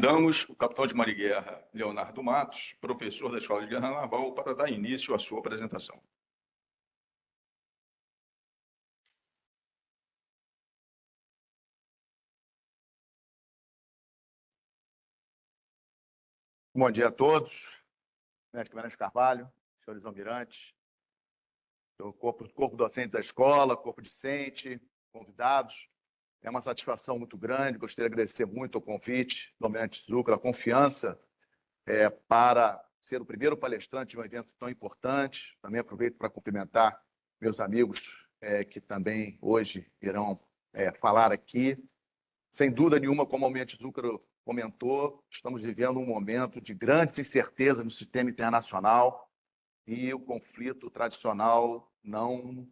Convidamos o capitão de Mar e Guerra, Leonardo Matos, professor da Escola de Guerra Naval, para dar início à sua apresentação. Bom dia a todos, Mestre Guimarães Carvalho, senhores almirantes, o corpo docente da escola, corpo discente, convidados. É uma satisfação muito grande, gostaria de agradecer muito o convite do almirante Zucker, a confiança para ser o primeiro palestrante de um evento tão importante. Também aproveito para cumprimentar meus amigos que também hoje irão falar aqui. Sem dúvida nenhuma, como o almirante Zucker comentou, estamos vivendo um momento de grandes incertezas no sistema internacional e o conflito tradicional não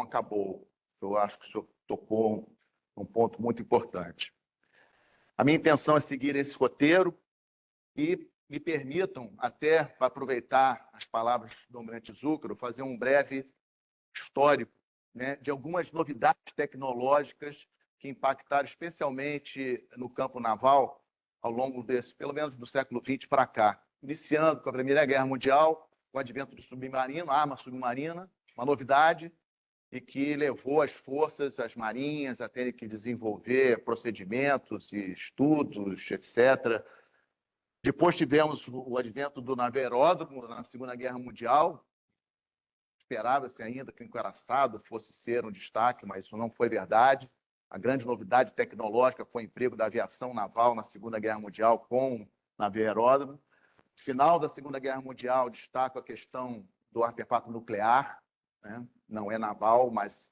acabou. Eu acho que o senhor tocou um ponto muito importante. A minha intenção é seguir esse roteiro e me permitam, até para aproveitar as palavras do almirante Zucker, fazer um breve histórico, né, de algumas novidades tecnológicas que impactaram especialmente no campo naval ao longo desse, pelo menos do século XX para cá. Iniciando com a Primeira Guerra Mundial, com o advento do submarino, a arma submarina, uma novidade, e que levou as forças, as marinhas, a terem que desenvolver procedimentos e estudos, etc. Depois tivemos o advento do navio aeródromo na Segunda Guerra Mundial. Esperava-se ainda que o encoraçado fosse ser um destaque, mas isso não foi verdade. A grande novidade tecnológica foi o emprego da aviação naval na Segunda Guerra Mundial com o navio aeródromo. No final da Segunda Guerra Mundial, destaco a questão do artefato nuclear, né? Não é naval, mas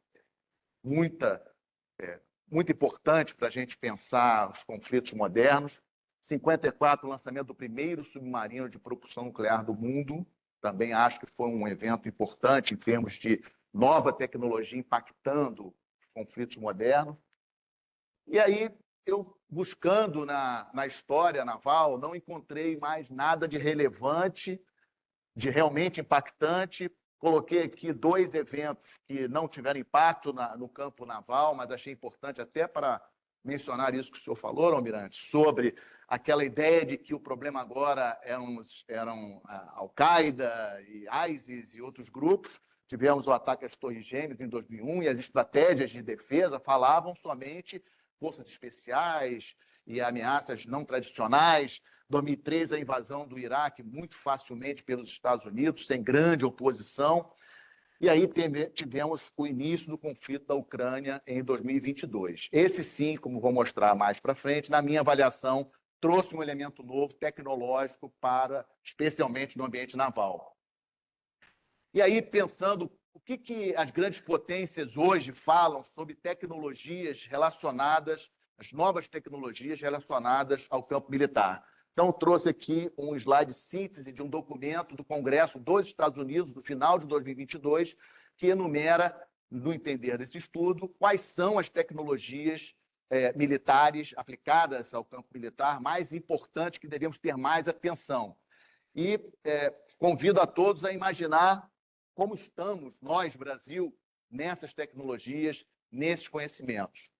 muito importante para a gente pensar os conflitos modernos. 54, o lançamento do primeiro submarino de propulsão nuclear do mundo. Também acho que foi um evento importante em termos de nova tecnologia impactando os conflitos modernos. E aí, eu buscando na história naval, não encontrei mais nada de relevante, de realmente impactante. Coloquei aqui dois eventos que não tiveram impacto no campo naval, mas achei importante até para mencionar isso que o senhor falou, almirante, sobre aquela ideia de que o problema agora eram a Al-Qaeda e ISIS e outros grupos. Tivemos o ataque às Torres Gêmeas em 2001 e as estratégias de defesa falavam somente forças especiais e ameaças não tradicionais. 2003, a invasão do Iraque, muito facilmente pelos Estados Unidos, sem grande oposição. E aí tivemos o início do conflito da Ucrânia em 2022. Esse sim, como vou mostrar mais para frente, na minha avaliação, trouxe um elemento novo, tecnológico, especialmente no ambiente naval. E aí, pensando o que as grandes potências hoje falam sobre tecnologias relacionadas, as novas tecnologias relacionadas ao campo militar. Então, trouxe aqui um slide síntese de um documento do Congresso dos Estados Unidos, do final de 2022, que enumera, no entender desse estudo, quais são as tecnologias militares aplicadas ao campo militar mais importantes que devemos ter mais atenção. E convido a todos a imaginar como estamos, nós, Brasil, nessas tecnologias, nesses conhecimentos.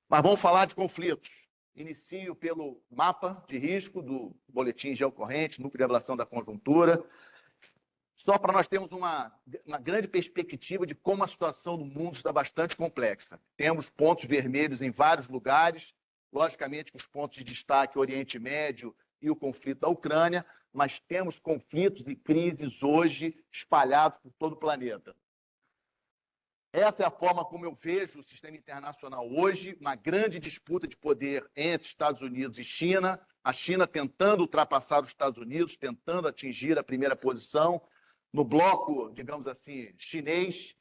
Mas vamos falar de conflitos. Inicio pelo mapa de risco do Boletim Geocorrente, Núcleo de Avaliação da Conjuntura, só para nós termos uma grande perspectiva de como a situação no mundo está bastante complexa. Temos pontos vermelhos em vários lugares, logicamente com os pontos de destaque Oriente Médio e o conflito da Ucrânia, mas temos conflitos e crises hoje espalhados por todo o planeta. Essa é a forma como eu vejo o sistema internacional hoje, uma grande disputa de poder entre Estados Unidos e China, a China tentando ultrapassar os Estados Unidos, tentando atingir a primeira posição, no bloco, digamos assim, chinês,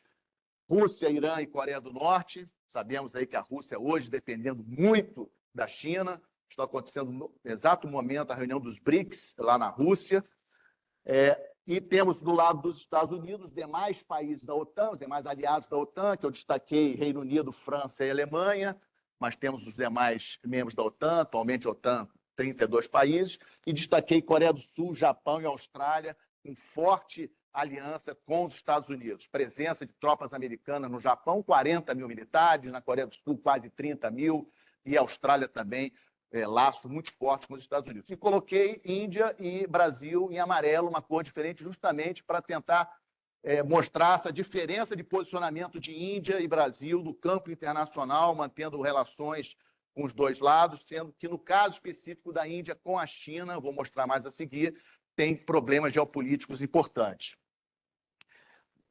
Rússia, Irã e Coreia do Norte. Sabemos aí que a Rússia hoje, dependendo muito da China, está acontecendo no exato momento a reunião dos BRICS lá na Rússia. E temos do lado dos Estados Unidos os demais países da OTAN, os demais aliados da OTAN, que eu destaquei Reino Unido, França e Alemanha, mas temos os demais membros da OTAN, atualmente a OTAN, 32 países, e destaquei Coreia do Sul, Japão e Austrália, com forte aliança com os Estados Unidos. Presença de tropas americanas no Japão, 40 mil militares, na Coreia do Sul, quase 30 mil, e a Austrália também, laços muito fortes com os Estados Unidos. E coloquei Índia e Brasil em amarelo, uma cor diferente, justamente para tentar mostrar essa diferença de posicionamento de Índia e Brasil no campo internacional, mantendo relações com os dois lados, sendo que, no caso específico da Índia com a China, vou mostrar mais a seguir, tem problemas geopolíticos importantes.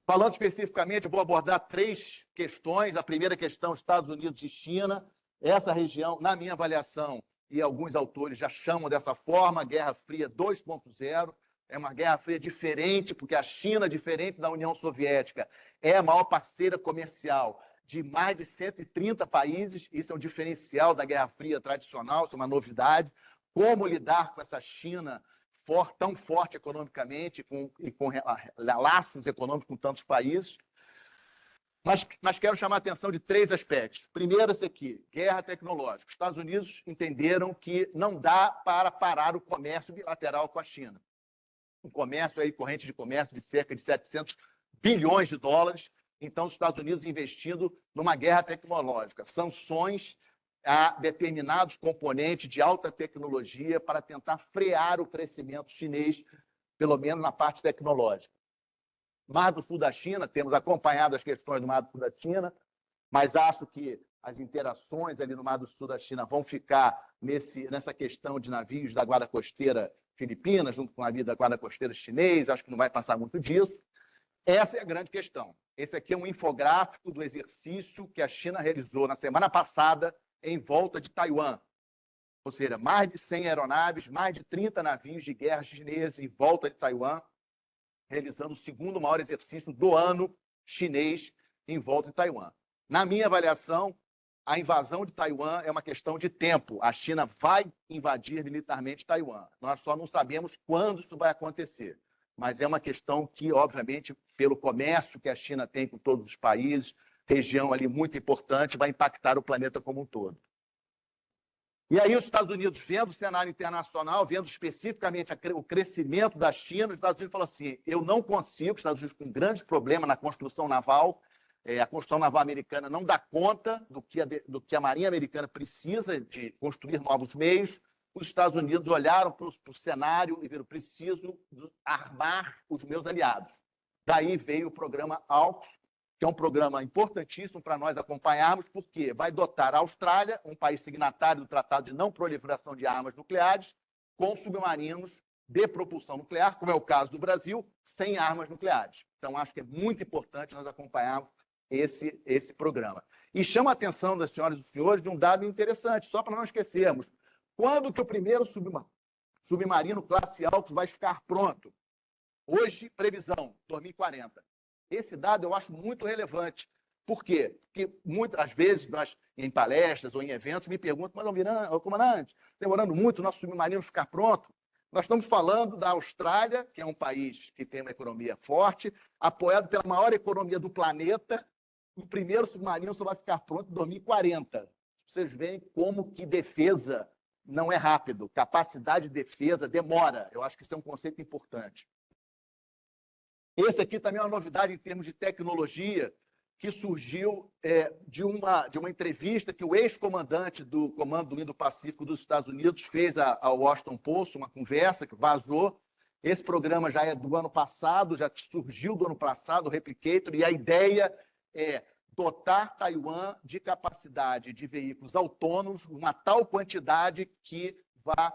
Falando especificamente, eu vou abordar 3 questões. A primeira questão, Estados Unidos e China. Essa região, na minha avaliação, e alguns autores já chamam dessa forma, Guerra Fria 2.0, é uma Guerra Fria diferente, porque a China, diferente da União Soviética, é a maior parceira comercial de mais de 130 países. Isso é um diferencial da Guerra Fria tradicional, isso é uma novidade. Como lidar com essa China tão forte economicamente e com laços econômicos com tantos países. Mas quero chamar a atenção de 3 aspectos. Primeiro, esse aqui, guerra tecnológica. Os Estados Unidos entenderam que não dá para parar o comércio bilateral com a China. Um comércio aí, corrente de comércio de cerca de 700 bilhões de dólares. Então, os Estados Unidos investindo numa guerra tecnológica, sanções a determinados componentes de alta tecnologia para tentar frear o crescimento chinês, pelo menos na parte tecnológica. Mar do Sul da China, temos acompanhado as questões do Mar do Sul da China, mas acho que as interações ali no Mar do Sul da China vão ficar nessa questão de navios da Guarda Costeira filipina, junto com a navio da Guarda Costeira chinês, acho que não vai passar muito disso. Essa é a grande questão. Esse aqui é um infográfico do exercício que a China realizou na semana passada em volta de Taiwan. Ou seja, mais de 100 aeronaves, mais de 30 navios de guerra chineses em volta de Taiwan, realizando o segundo maior exercício do ano chinês em volta de Taiwan. Na minha avaliação, a invasão de Taiwan é uma questão de tempo. A China vai invadir militarmente Taiwan. Nós só não sabemos quando isso vai acontecer. Mas é uma questão que, obviamente, pelo comércio que a China tem com todos os países, região ali muito importante, vai impactar o planeta como um todo. E aí os Estados Unidos, vendo o cenário internacional, vendo especificamente o crescimento da China, os Estados Unidos falaram assim, eu não consigo, os Estados Unidos com um grande problema na construção naval, a construção naval americana não dá conta do que a Marinha Americana precisa de construir novos meios. Os Estados Unidos olharam para o cenário e viram, preciso armar os meus aliados. Daí veio o programa AUKUS, que é um programa importantíssimo para nós acompanharmos, porque vai dotar a Austrália, um país signatário do Tratado de Não Proliferação de Armas Nucleares, com submarinos de propulsão nuclear, como é o caso do Brasil, sem armas nucleares. Então, acho que é muito importante nós acompanharmos esse programa. E chama a atenção das senhoras e dos senhores de um dado interessante, só para não esquecermos. Quando que o primeiro submarino classe AUKUS vai ficar pronto? Hoje, previsão, 2040. Esse dado eu acho muito relevante. Por quê? Porque muitas vezes, em palestras ou em eventos, me perguntam, mas, comandante, demorando muito o nosso submarino ficar pronto? Nós estamos falando da Austrália, que é um país que tem uma economia forte, apoiado pela maior economia do planeta. O primeiro submarino só vai ficar pronto em 2040. Vocês veem como que defesa não é rápido. Capacidade de defesa demora. Eu acho que isso é um conceito importante. Esse aqui também é uma novidade em termos de tecnologia, que surgiu de uma entrevista que o ex-comandante do Comando do Indo-Pacífico dos Estados Unidos fez ao Washington Post, uma conversa que vazou. Esse programa já é do ano passado, já surgiu do ano passado, o Replicator, e a ideia é dotar Taiwan de capacidade de veículos autônomos, uma tal quantidade que vá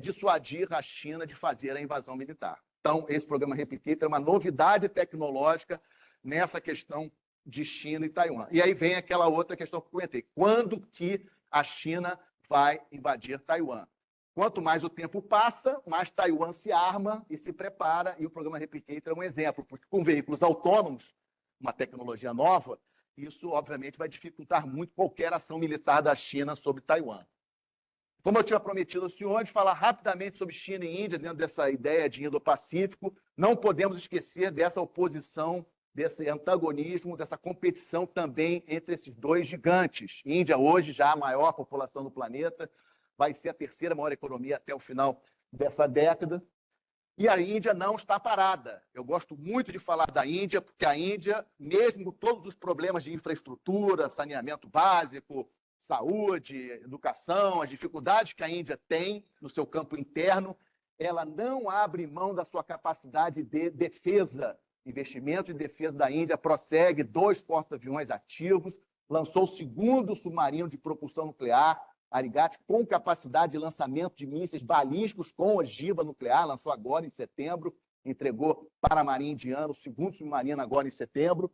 dissuadir a China de fazer a invasão militar. Então, esse programa Replicator é uma novidade tecnológica nessa questão de China e Taiwan. E aí vem aquela outra questão que eu comentei. Quando que a China vai invadir Taiwan? Quanto mais o tempo passa, mais Taiwan se arma e se prepara, e o programa Replicator é um exemplo, porque com veículos autônomos, uma tecnologia nova, isso, obviamente, vai dificultar muito qualquer ação militar da China sobre Taiwan. Como eu tinha prometido ao senhor, de falar rapidamente sobre China e Índia, dentro dessa ideia de Indo-Pacífico, não podemos esquecer dessa oposição, desse antagonismo, dessa competição também entre esses dois gigantes. Índia, hoje, já a maior população do planeta, vai ser a terceira maior economia até o final dessa década. E a Índia não está parada. Eu gosto muito de falar da Índia, porque a Índia, mesmo com todos os problemas de infraestrutura, saneamento básico, saúde, educação, as dificuldades que a Índia tem no seu campo interno, ela não abre mão da sua capacidade de defesa. Investimento em defesa da Índia prossegue, 2 porta-aviões ativos, lançou o 2º submarino de propulsão nuclear, Arigat, com capacidade de lançamento de mísseis balísticos com ogiva nuclear, lançou agora em setembro, entregou para a Marinha Indiana o 2º submarino agora em setembro.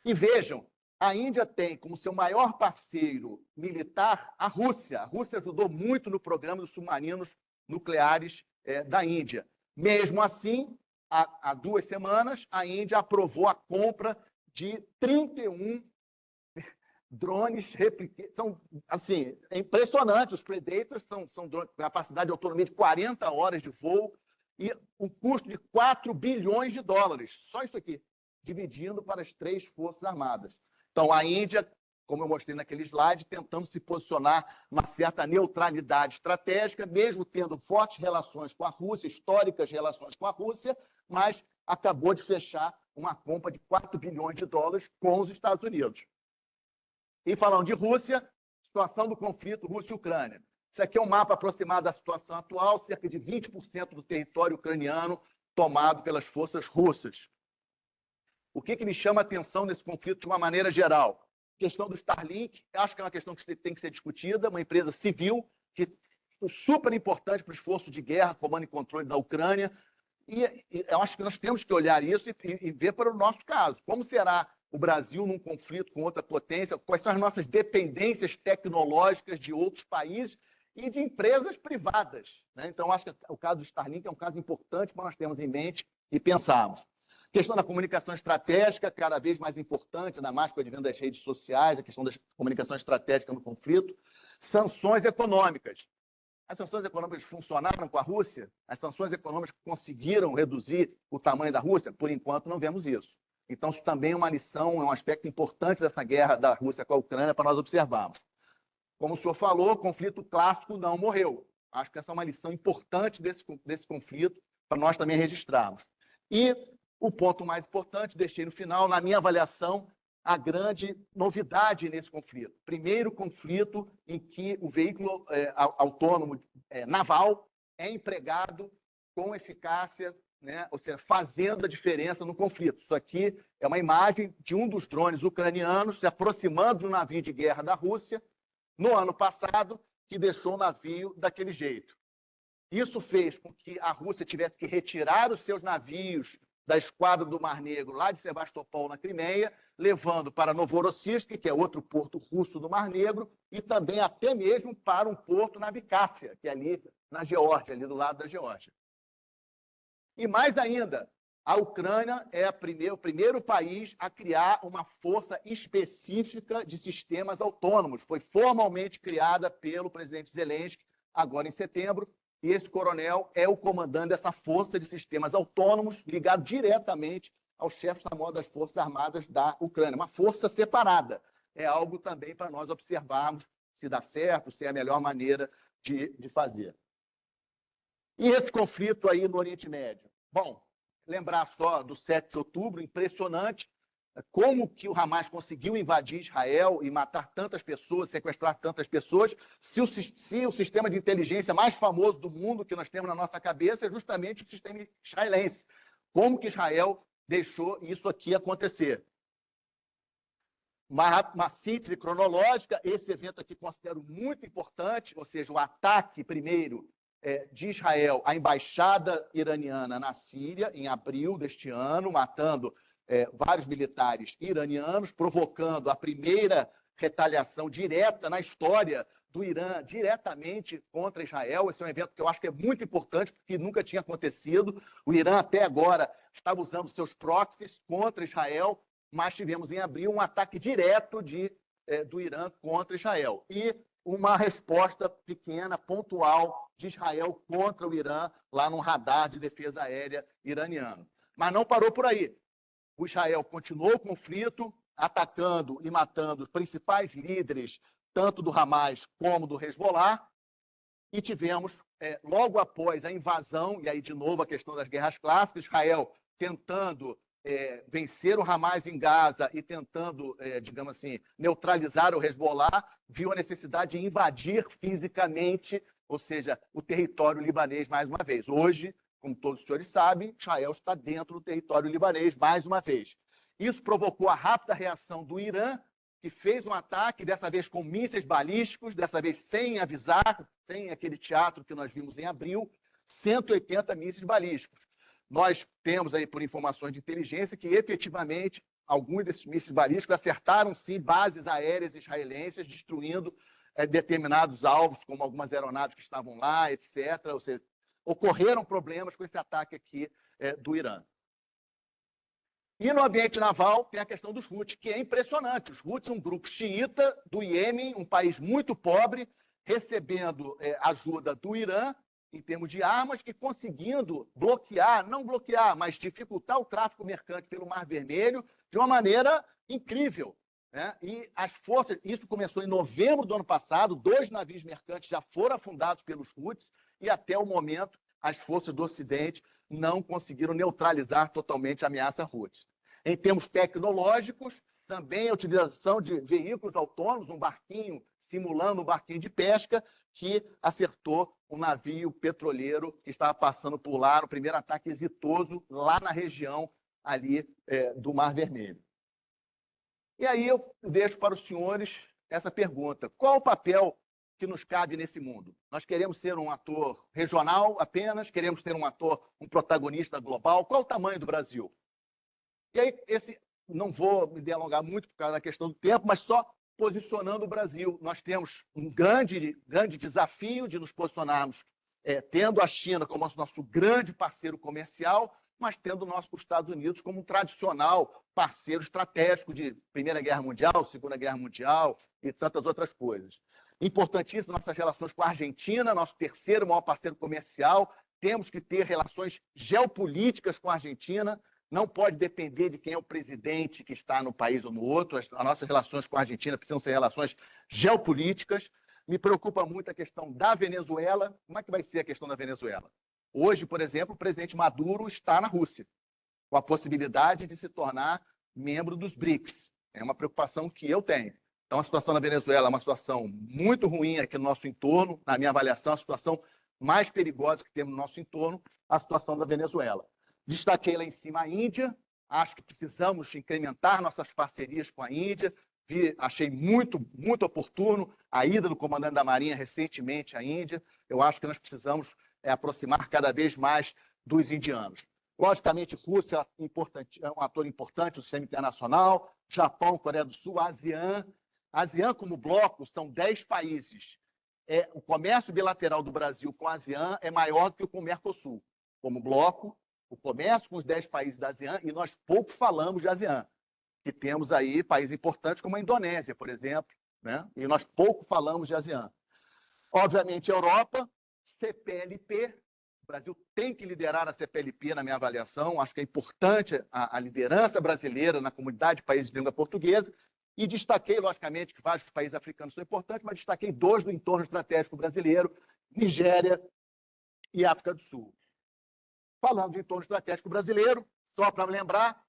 E vejam, a Índia tem como seu maior parceiro militar a Rússia. A Rússia ajudou muito no programa dos submarinos nucleares da Índia. Mesmo assim, há 2 semanas, a Índia aprovou a compra de 31 drones replicantes. São, assim, é impressionante. Os Predators são drones com capacidade de autonomia de 40 horas de voo e um custo de 4 bilhões de dólares. Só isso aqui, dividindo para as 3 Forças Armadas. Então, a Índia, como eu mostrei naquele slide, tentando se posicionar uma certa neutralidade estratégica, mesmo tendo fortes relações com a Rússia, históricas relações com a Rússia, mas acabou de fechar uma compra de 4 bilhões de dólares com os Estados Unidos. E falando de Rússia, situação do conflito Rússia e Ucrânia. Isso aqui é um mapa aproximado da situação atual, cerca de 20% do território ucraniano tomado pelas forças russas. O que me chama a atenção nesse conflito de uma maneira geral? A questão do Starlink, acho que é uma questão que tem que ser discutida, uma empresa civil, que é super importante para o esforço de guerra, comando e controle da Ucrânia, e eu acho que nós temos que olhar isso e ver para o nosso caso. Como será o Brasil num conflito com outra potência? Quais são as nossas dependências tecnológicas de outros países e de empresas privadas, né? Então, acho que o caso do Starlink é um caso importante para nós termos em mente e pensarmos. A questão da comunicação estratégica, cada vez mais importante, ainda mais com o advento das redes sociais, a questão da comunicação estratégica no conflito. Sanções econômicas. As sanções econômicas funcionaram com a Rússia? As sanções econômicas conseguiram reduzir o tamanho da Rússia? Por enquanto, não vemos isso. Então, isso também é uma lição, é um aspecto importante dessa guerra da Rússia com a Ucrânia para nós observarmos. Como o senhor falou, o conflito clássico não morreu. Acho que essa é uma lição importante desse conflito para nós também registrarmos. E o ponto mais importante, deixei no final, na minha avaliação, a grande novidade nesse conflito. Primeiro conflito em que o veículo autônomo naval é empregado com eficácia, né? Ou seja, fazendo a diferença no conflito. Isso aqui é uma imagem de um dos drones ucranianos se aproximando de um navio de guerra da Rússia no ano passado, que deixou o navio daquele jeito. Isso fez com que a Rússia tivesse que retirar os seus navios da esquadra do Mar Negro, lá de Sebastopol, na Crimeia, levando para Novorossiysk, que é outro porto russo do Mar Negro, e também até mesmo para um porto na Abcásia, que é ali na Geórgia, ali do lado da Geórgia. E mais ainda, a Ucrânia é o primeiro país a criar uma força específica de sistemas autônomos. Foi formalmente criada pelo presidente Zelensky, agora em setembro, e esse coronel é o comandante dessa força de sistemas autônomos, ligado diretamente ao chefe da das Forças Armadas da Ucrânia. Uma força separada. É algo também para nós observarmos se dá certo, se é a melhor maneira de fazer. E esse conflito aí no Oriente Médio? Bom, lembrar só do 7 de outubro, impressionante, como que o Hamas conseguiu invadir Israel e matar tantas pessoas, sequestrar tantas pessoas, se o sistema de inteligência mais famoso do mundo que nós temos na nossa cabeça é justamente o sistema israelense. Como que Israel deixou isso aqui acontecer? Uma síntese cronológica, esse evento aqui considero muito importante, ou seja, o ataque primeiro de Israel à embaixada iraniana na Síria, em abril deste ano, matando vários militares iranianos, provocando a primeira retaliação direta na história do Irã, diretamente contra Israel. Esse é um evento que eu acho que é muito importante, porque nunca tinha acontecido. O Irã, até agora, estava usando seus proxies contra Israel, mas tivemos em abril um ataque direto do Irã contra Israel. E uma resposta pequena, pontual, de Israel contra o Irã, lá no radar de defesa aérea iraniano. Mas não parou por aí. O Israel continuou o conflito, atacando e matando os principais líderes, tanto do Hamas como do Hezbollah, e tivemos, logo após a invasão, e aí de novo a questão das guerras clássicas, Israel tentando vencer o Hamas em Gaza e tentando, digamos assim, neutralizar o Hezbollah, viu a necessidade de invadir fisicamente, ou seja, o território libanês mais uma vez. Hoje, como todos os senhores sabem, Israel está dentro do território libanês mais uma vez. Isso provocou a rápida reação do Irã, que fez um ataque, dessa vez com mísseis balísticos, dessa vez sem avisar, sem aquele teatro que nós vimos em abril, 180 mísseis balísticos. Nós temos aí, por informações de inteligência, que efetivamente alguns desses mísseis balísticos acertaram, sim, bases aéreas israelenses, destruindo determinados alvos, como algumas aeronaves que estavam lá, etc. Ou seja, ocorreram problemas com esse ataque aqui do Irã. E no ambiente naval tem a questão dos Houthis, que é impressionante. Os Houthis são um grupo xiita do Iêmen, um país muito pobre, recebendo ajuda do Irã, em termos de armas, e conseguindo bloquear, não bloquear, mas dificultar o tráfico mercante pelo Mar Vermelho de uma maneira incrível. Né? E as forças, isso começou em novembro do ano passado, 2 navios mercantes já foram afundados pelos Houthis, e até o momento as forças do Ocidente não conseguiram neutralizar totalmente a ameaça Houthis. Em termos tecnológicos, também a utilização de veículos autônomos, um barquinho simulando um barquinho de pesca, que acertou um navio petroleiro que estava passando por lá, no primeiro ataque exitoso, lá na região ali do Mar Vermelho. E aí eu deixo para os senhores essa pergunta: qual o papel que nos cabe nesse mundo? Nós queremos ser um ator regional apenas? Queremos ter um protagonista global? Qual o tamanho do Brasil? E aí, não vou me delongar muito por causa da questão do tempo, mas só posicionando o Brasil. Nós temos um grande desafio de nos posicionarmos, tendo a China como nosso grande parceiro comercial, mas tendo os Estados Unidos como um tradicional parceiro estratégico de Primeira Guerra Mundial, Segunda Guerra Mundial e tantas outras coisas. Importantíssimo nossas relações com a Argentina, nosso terceiro maior parceiro comercial. Temos que ter relações geopolíticas com a Argentina. Não pode depender de quem é o presidente que está no país ou no outro. As nossas relações com a Argentina precisam ser relações geopolíticas. Me preocupa muito a questão da Venezuela. Como é que vai ser a questão da Venezuela? Hoje, por exemplo, o presidente Maduro está na Rússia, com a possibilidade de se tornar membro dos BRICS. É uma preocupação que eu tenho. Então, a situação na Venezuela é uma situação muito ruim aqui no nosso entorno. Na minha avaliação, a situação mais perigosa que temos no nosso entorno, a situação da Venezuela. Destaquei lá em cima a Índia, acho que precisamos incrementar nossas parcerias com a Índia, achei muito oportuno a ida do comandante da Marinha recentemente à Índia. Eu acho que nós precisamos aproximar cada vez mais dos indianos. Logicamente, Rússia é um ator importante no sistema internacional, Japão, Coreia do Sul, ASEAN. ASEAN, como bloco, são 10 países. O comércio bilateral do Brasil com a ASEAN é maior do que com o Mercosul. Como bloco, o comércio com os 10 países da ASEAN, e nós pouco falamos de ASEAN, que temos aí países importantes como a Indonésia, por exemplo, né? E nós pouco falamos de ASEAN. Obviamente, a Europa, CPLP, o Brasil tem que liderar a CPLP, na minha avaliação, acho que é importante a liderança brasileira na comunidade de países de língua portuguesa, e destaquei, logicamente, que vários países africanos são importantes, mas destaquei 2 do entorno estratégico brasileiro, Nigéria e África do Sul. Falando de entorno estratégico brasileiro, só para lembrar,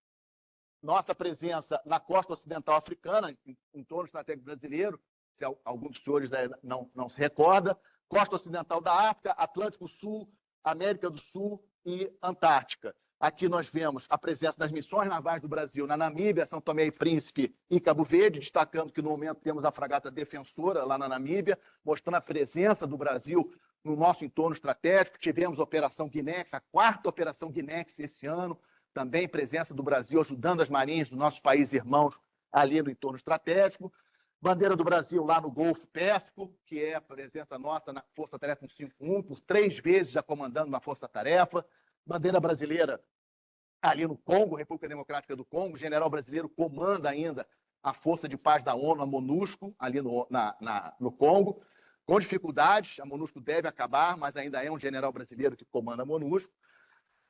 nossa presença na costa ocidental africana, entorno estratégico brasileiro, se algum dos senhores não se recorda, costa ocidental da África, Atlântico Sul, América do Sul e Antártica. Aqui nós vemos a presença das missões navais do Brasil na Namíbia, São Tomé e Príncipe e Cabo Verde, destacando que no momento temos a fragata Defensora lá na Namíbia, mostrando a presença do Brasil no nosso entorno estratégico. Tivemos a Operação Guinex, a 4ª Operação Guinex esse ano, também presença do Brasil ajudando as marinhas dos nossos países irmãos ali no entorno estratégico. Bandeira do Brasil lá no Golfo Pérsico, que é a presença nossa na Força Tarefa 151, por 3 vezes já comandando uma Força Tarefa. Bandeira brasileira ali no Congo, República Democrática do Congo. O general brasileiro comanda ainda a Força de Paz da ONU, a MONUSCO, ali no Congo. Com dificuldades, a MONUSCO deve acabar, mas ainda é um general brasileiro que comanda a MONUSCO.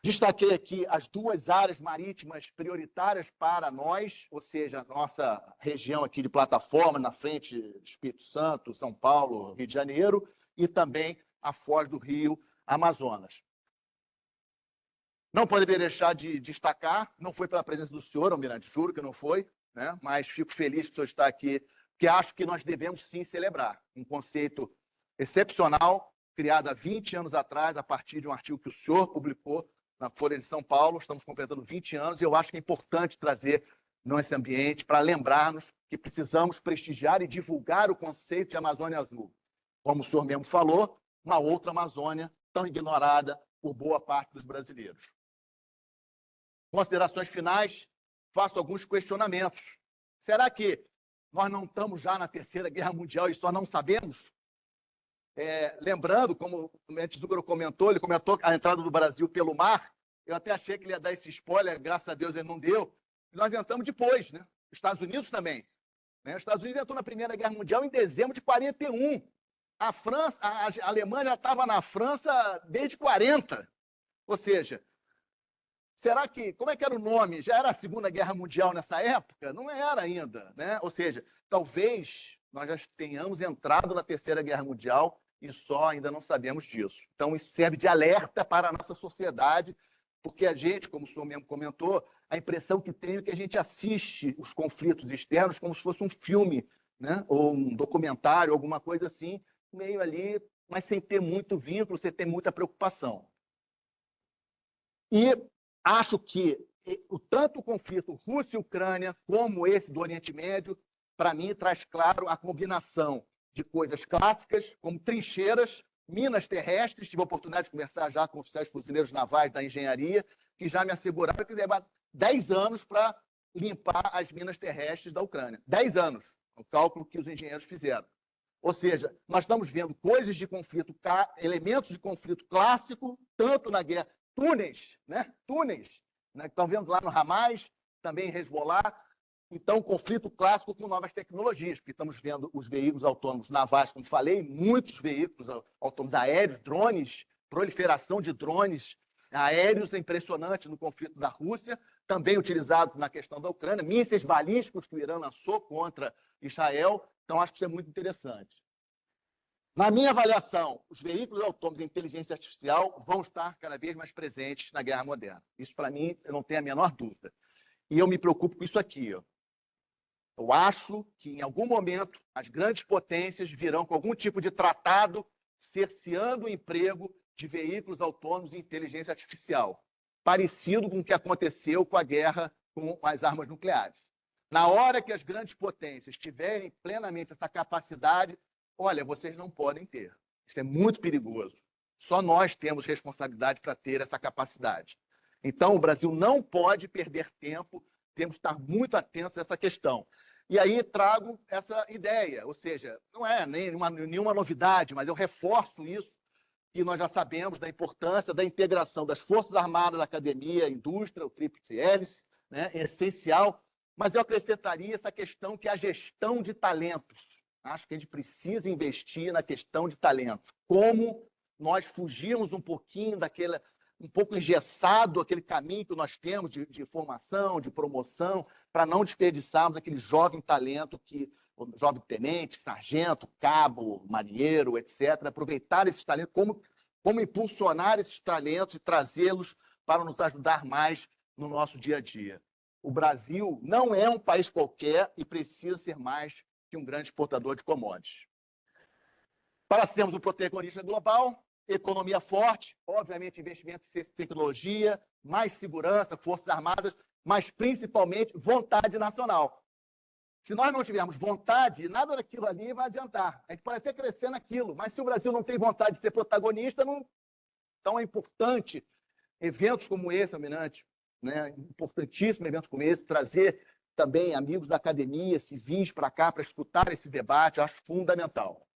Destaquei aqui as 2 áreas marítimas prioritárias para nós, ou seja, a nossa região aqui de plataforma, na frente do Espírito Santo, São Paulo, Rio de Janeiro, e também a foz do Rio Amazonas. Não poderia deixar de destacar, não foi pela presença do senhor, almirante, juro que não foi, né? Mas fico feliz que o senhor está aqui, porque acho que nós devemos sim celebrar um conceito excepcional, criado há 20 anos atrás, a partir de um artigo que o senhor publicou na Folha de São Paulo. Estamos completando 20 anos e eu acho que é importante trazer nesse ambiente para lembrarmos que precisamos prestigiar e divulgar o conceito de Amazônia Azul. Como o senhor mesmo falou, uma outra Amazônia tão ignorada por boa parte dos brasileiros. Considerações finais, faço alguns questionamentos. Será que nós não estamos já na Terceira Guerra Mundial e só não sabemos? Lembrando, como o Mendes Zucaro comentou, ele comentou a entrada do Brasil pelo mar. Eu até achei que ele ia dar esse spoiler, graças a Deus ele não deu. Nós entramos depois, né? Os Estados Unidos também. Os Estados Unidos entrou na Primeira Guerra Mundial em dezembro de 41. A França, a Alemanha já estava na França desde 40. Ou seja, será que, como é que era o nome? Já era a Segunda Guerra Mundial nessa época? Não era ainda, né? Ou seja, talvez nós já tenhamos entrado na Terceira Guerra Mundial e só ainda não sabemos disso. Então, isso serve de alerta para a nossa sociedade, porque a gente, como o senhor mesmo comentou, a impressão que tenho é que a gente assiste os conflitos externos como se fosse um filme, né? Ou um documentário, alguma coisa assim, meio ali, mas sem ter muito vínculo, sem ter muita preocupação. E acho que tanto o conflito Rússia e Ucrânia, como esse do Oriente Médio, para mim, traz claro a combinação de coisas clássicas, como trincheiras, minas terrestres. Tive a oportunidade de conversar já com oficiais fuzileiros navais da engenharia, que já me asseguraram que leva 10 anos para limpar as minas terrestres da Ucrânia. 10 anos, o cálculo que os engenheiros fizeram. Ou seja, nós estamos vendo coisas de conflito, elementos de conflito clássico, tanto na guerra, túneis, né? Túneis, né? Que estão vendo lá no Hamas, também em Hezbollah. Então, conflito clássico com novas tecnologias, porque estamos vendo os veículos autônomos navais, como falei, muitos veículos autônomos aéreos, drones, proliferação de drones aéreos é impressionante no conflito da Rússia, também utilizado na questão da Ucrânia, mísseis balísticos que o Irã lançou contra Israel. Então, acho que isso é muito interessante. Na minha avaliação, os veículos autônomos e inteligência artificial vão estar cada vez mais presentes na guerra moderna. Isso, para mim, eu não tenho a menor dúvida. E eu me preocupo com isso aqui, ó. Eu acho que, em algum momento, as grandes potências virão com algum tipo de tratado cerceando o emprego de veículos autônomos e inteligência artificial, parecido com o que aconteceu com a guerra com as armas nucleares. Na hora que as grandes potências tiverem plenamente essa capacidade, olha, vocês não podem ter. Isso é muito perigoso. Só nós temos responsabilidade para ter essa capacidade. Então, o Brasil não pode perder tempo, temos que estar muito atentos a essa questão. E aí trago essa ideia, ou seja, não é nenhuma novidade, mas eu reforço isso, que nós já sabemos da importância da integração das Forças Armadas, da academia, indústria, o tríplice hélice, né, é essencial, mas eu acrescentaria essa questão que é a gestão de talentos. Acho que a gente precisa investir na questão de talentos. Como nós fugimos um pouquinho daquele, um pouco engessado, aquele caminho que nós temos de formação, de promoção, para não desperdiçarmos aquele jovem talento, jovem tenente, sargento, cabo, marinheiro, etc. Aproveitar esses talentos, como impulsionar esses talentos e trazê-los para nos ajudar mais no nosso dia a dia. O Brasil não é um país qualquer e precisa ser mais que um grande exportador de commodities. Para sermos um protagonista global, economia forte, obviamente investimento em tecnologia, mais segurança, Forças Armadas, mas principalmente vontade nacional. Se nós não tivermos vontade, nada daquilo ali vai adiantar. A gente pode até crescer naquilo, mas se o Brasil não tem vontade de ser protagonista, não... Então é importante eventos como esse, almirante, né? Importantíssimo eventos como esse, trazer também amigos da academia, civis para cá, para escutar esse debate, acho fundamental.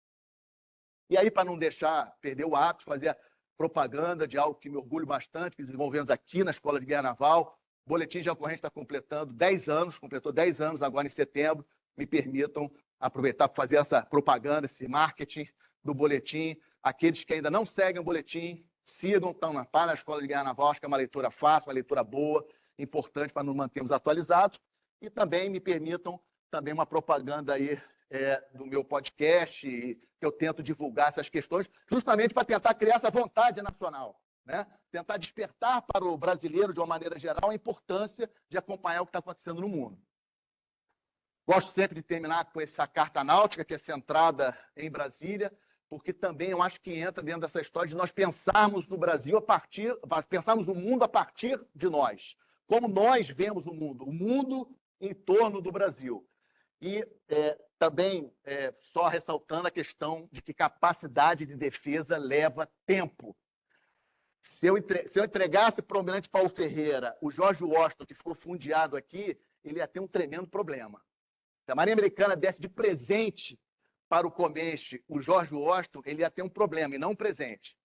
E aí, para não deixar perder o hábito, fazer a propaganda de algo que me orgulho bastante, que desenvolvemos aqui na Escola de Guerra Naval. O Boletim de Ocorrência está completando 10 anos, completou 10 anos agora em setembro. Me permitam aproveitar para fazer essa propaganda, esse marketing do Boletim. Aqueles que ainda não seguem o Boletim, sigam, estão na Escola de Guerra Naval. Acho que é uma leitura fácil, uma leitura boa, importante para nos mantermos atualizados. E também me permitam também uma propaganda aí do meu podcast, que eu tento divulgar essas questões, justamente para tentar criar essa vontade nacional. né? Tentar despertar para o brasileiro, de uma maneira geral, a importância de acompanhar o que está acontecendo no mundo. Gosto sempre de terminar com essa carta náutica, que é centrada em Brasília, porque também eu acho que entra dentro dessa história de nós pensarmos no Brasil pensarmos o mundo a partir de nós. Como nós vemos o mundo em torno do Brasil. E também, só ressaltando a questão de que capacidade de defesa leva tempo. Se eu entregasse para o almirante Paulo Ferreira o George Washington, que ficou fundeado aqui, ele ia ter um tremendo problema. Se a Marinha Americana desse de presente para o Comeste o George Washington, ele ia ter um problema e não um presente.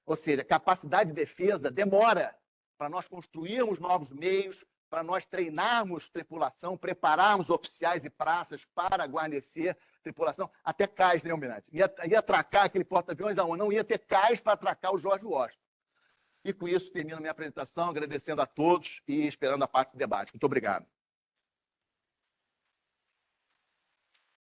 Ou seja, capacidade de defesa demora para nós construirmos novos meios, para nós treinarmos tripulação, prepararmos oficiais e praças para guarnecer tripulação, até cais, né, almirante? Ia atracar aquele porta-aviões da ONU, não ia ter cais para atracar o George Washington. E com isso termino minha apresentação, agradecendo a todos e esperando a parte do debate. Muito obrigado.